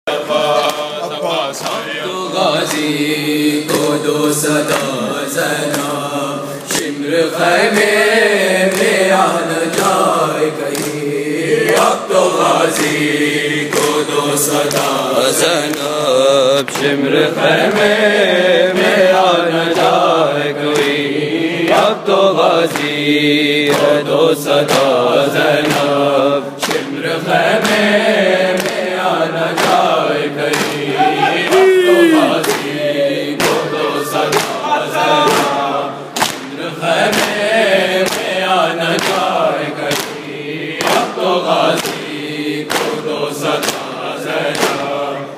تو غازی کو دو صدا زنا شمر خیمے میں آنا جائے کہیں اب تو غازی کو دو صدا زنا شمر خیمے میں آنا جائے کہیں اب تو غازی کو دو صدا زنا شمر خیمے میں آنا جائے کہیں اب تو غازی کو دو صدا زنا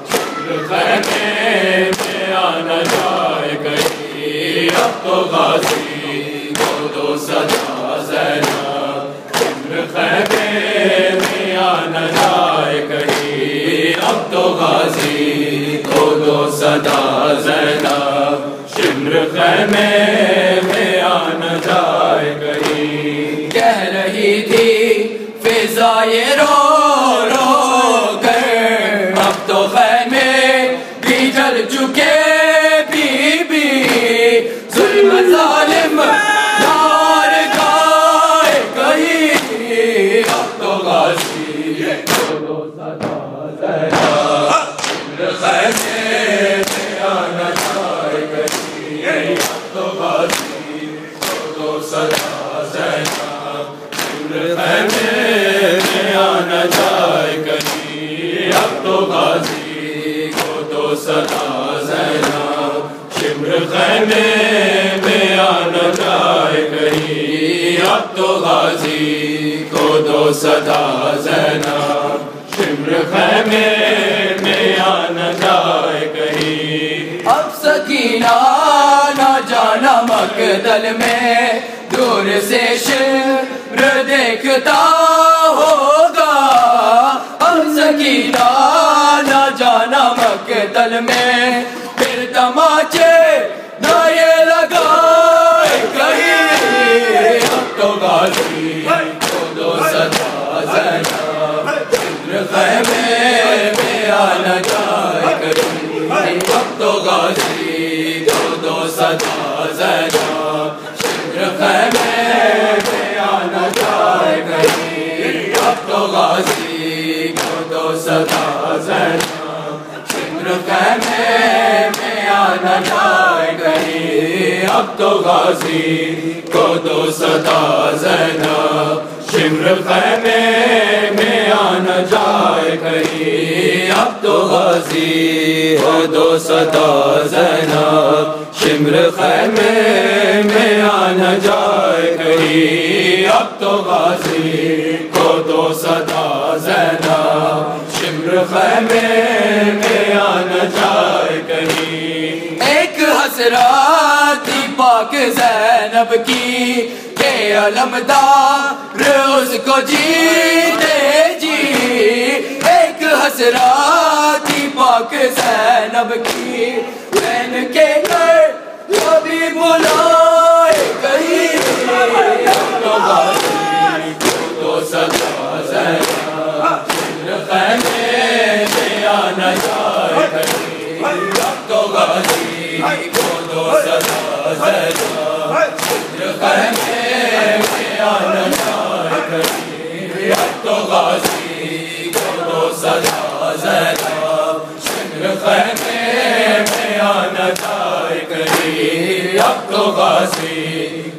شمر خیمے میں آنا جائے کہیں اب تو غازی کو دو صدا زنا شمر خیمے میں آنا جائے کہیں اب تو غازی کو دو صدا زنا شمر خیمے میں آنا جائے کہیں کہہ رہی تھی فضائے رو رو کر اب تو خیمے بھی جل چکے بھی ظلم ظالم نار گائے کہیں اب تو غازی کو دو صدا زنا شمر خیمے میں آنا جائے کہیں اب تو غازی کو دو صدا زنا شمر خیمے میں آنا جائے کہیں اب تو غازی کو دو صدا زنا شمر خیمے میں آنا جائے کہیں اب تو غازی کو دو صدا زنا شمر خیمے میں آنا جائے کہیں اب سکینہ نہ جانا مقتل میں دور سے شمر دیکھتا ہوگا اب سکینہ نہ جانا مقتل میں پھر تماچے نہ یہ لگائے کہیں اب تو غازی کو دو صدا زنا شمر خیمے میں آنا جائے کہیں اب تو غازی کو دو صدا زنا شمر خیمے میں آنا جائے کہیں اب تو غازی کو دو صدا زنا شمر خیمے میں آنا جائے کہیں اب تو غازی کو دو صدا زنا شمر خیمے میں آنا جائے کہیں اب تو غازی کو دو صدا زنا شمر خیمے میں آنا جائے کہیں اب تو غازی کو دو صدا زنا شمر خیمے میں آنا جائے کہیں ایک حسرت تھی پاک زینب کی کہ علمدار اس کو جیتے جی ایک حسرت تھی پاک زینب کی بہن کے گھر کبھی بلائے کہیں اب تو غازی کو دو صدا زنا شمر خیمے میں آنا جائے کہیں اب تو غازی کو دو صدا زنا شمر خیمے میں آنا جائے کہیں اب تو غازی کو دو صدا زنا شمر خیمے میں آنا جائے کہیں اب تو غازی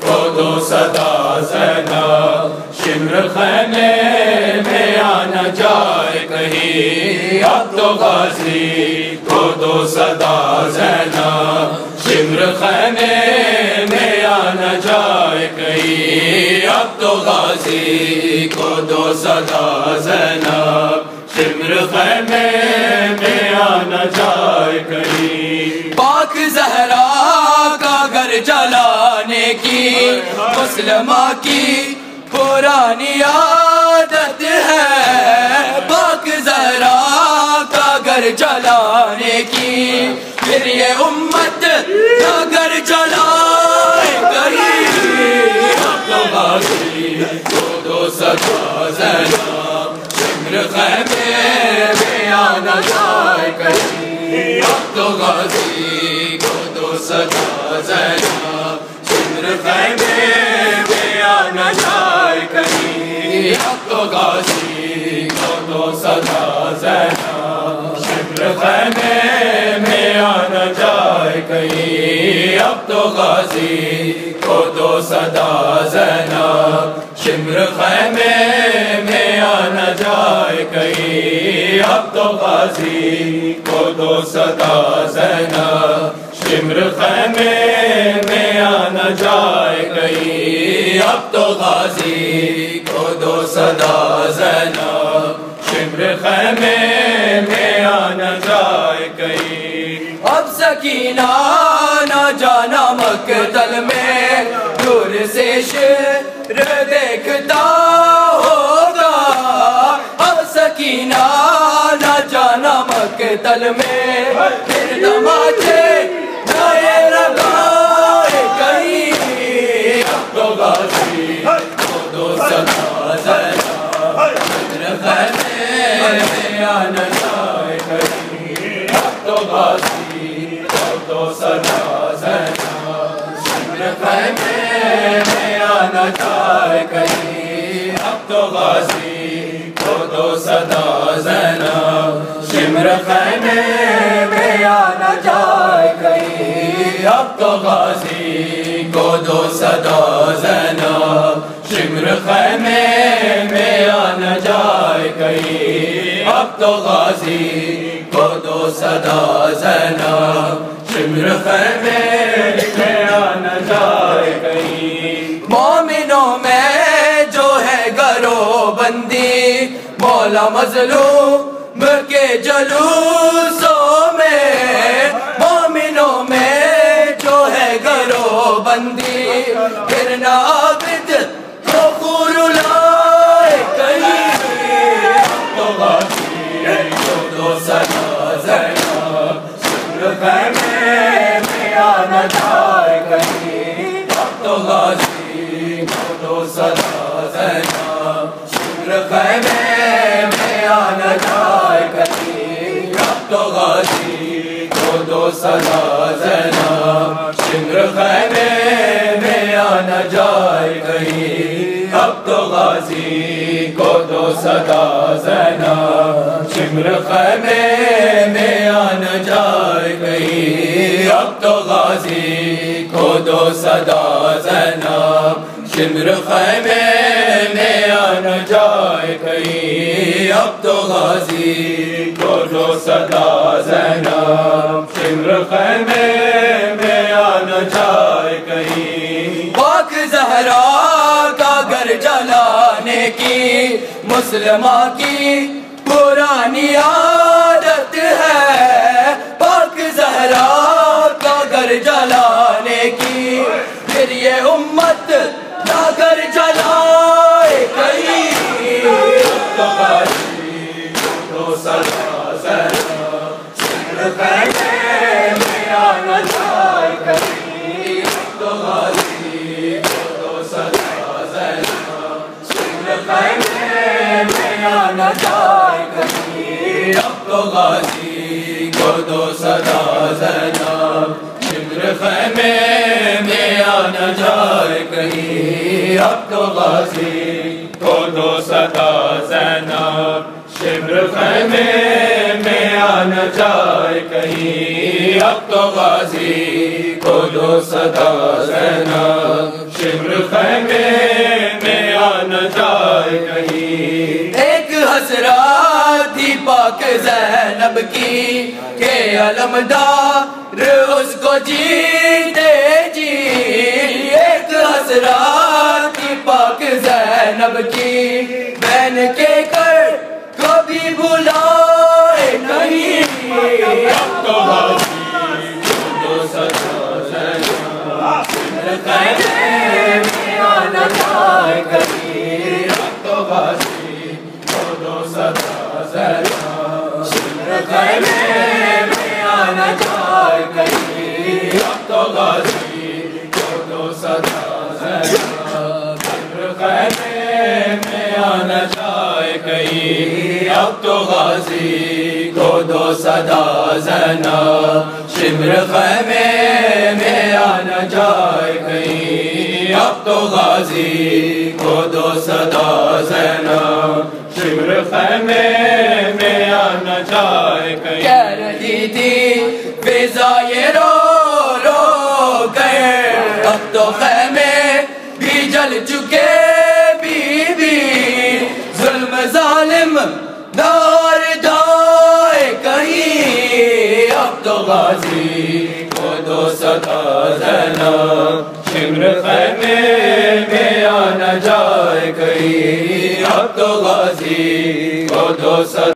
کو دو صدا زنا شمر خیمے میں آنا جائے کہیں اب تو غازی کو دو صدا زنا شمر خیمے میں آنا جائے کہیں اب تو غازی کو دو صدا زنا شمر خیمے میں آنا جائے کہیں پاک زہرا کا گھر جلانے کی مسلمہ کی پرانی عادت ہے پاک زہرا کا گھر جلانے کی پھر یہ امت کا گھر جلائے کہیں اب تو غازی کو دو صدا زنا شمر خیمے میں آنا جائے اب تو غازی کو دو صدا زینب، شمر خیمے میں آنا جائے کہیں، اب تو غازی کو دو صدا زینب، شمر خیمے میں آنا جائے کہیں، اب تو غازی کو دو صدا زینب، شمر خیمے میں آنا جائے کہیں، اب تو غازی کو دو صدا زینب، شمر خیمے میں آنا جائے کہیں، اب تو غازی کو دو صدا زینب، شمر خیمے میں آنا جائے کہیں، اب سکینہ نہ جانا مقتل میں، دور سے شر دیکھتا ہوگا، اب سکینہ نہ جانا مقتل میں، پھر تماچے نئے لگائے کہیں، اب تو غازی کو دو صدا زینب، شمر خیمے میں آنا جائے کہیں، اب تو غازی کو دو صدا زینب، شمر خیمے میں آنا جائے کہیں، اب تو غازی کو دو صدا زینب، شمر خیمے میں آنا جائے کہیں، اب تو غازی کو دو صدا زینب، شمر خیمے میں آنا جائے کہیں، اب تو غازی کو دو صدا زینب، شمر خیمے میں آنا جائے کہیں، مومنوں میں جو ہے گروہ بندی، مولا مظلوم کے جلوسوں میں، مومنوں میں جو ہے گروہ بندی، پھر نہ عابد کو خور لائے کہیں، اب تو غازی کو دو صدا زینب، شمر خیمے میں آنا جائے کہیں، اب تو غازی کو دو صدا زینب، شمر خیمے میں آنا جائے کہیں، اب تو غازی کو دو صدا زینب، شمر خیمے میں آنا جائے کہیں، اب تو غازی کو دو صدا زینب، شمر خیمے میں آنا جائے کہیں، اب تو غازی کو دو صدا زینب، شمر خیمے میں آنا جائے کہیں، اب تو غازی کو دو صدا زینب، شمر خیمے میں آنا جائے کہیں، پاک زہرا کا گھر جلانے کی مسلمہ کی پرانی عادت ہے، پاک زہرا کا گھر جلانے کی، پھر یہ امت نہ گھر جلائے کہیں، اب تو غازی کو دو صدا زینب، شمر خیمے میں آنا جائے کہیں، اب تو غازی کو دو صدا زینب، شمر خیمے میں آنا جائے کہیں، اب تو غازی کو دو صدا زینب، شمر خیمے میں آنا جائے کہیں، اب تو غازی کو دو صدا زینب، شمر خیمے میں آنا جائے کہیں، اب تو غازی کو دو صدا زینب، شمر خیمے میں آنا جائے کہیں، ایک حسرت تھی پاک زینب کی کہ علمدار اس کو جیتے جی، ایک حسرت تھی پاک زینب کی، بہن کے کر کبھی بھلائے نہیں، اب تو غازی کو دو صدا زینب، شمر خیمے میں آنا جائے کہیں، اب تو غازی کو دو صدا زینب، شمر خیمے میں آنا جائے کہیں، اب تو غازی کو دو صدا زینب، شمر خیمے میں آنا جائے کہیں، اب تو غازی کو کو دو صدا زنا، شمر خیمے میں آنا جائے کہیں، اب تو غازی کو دو صدا زنا، شمر خیمے میں آنا جائے کہیں۔ کہہ رہی تھی فضا یہ رو رو کر، اب تو خیمے بھی جل چکے، ظلم ظالم دار جائے کہیں، اب تو غازی کو دو صدا زنا، شمر خیمے میں آنا جائے کہیں، اب تو غازی کو دو صدا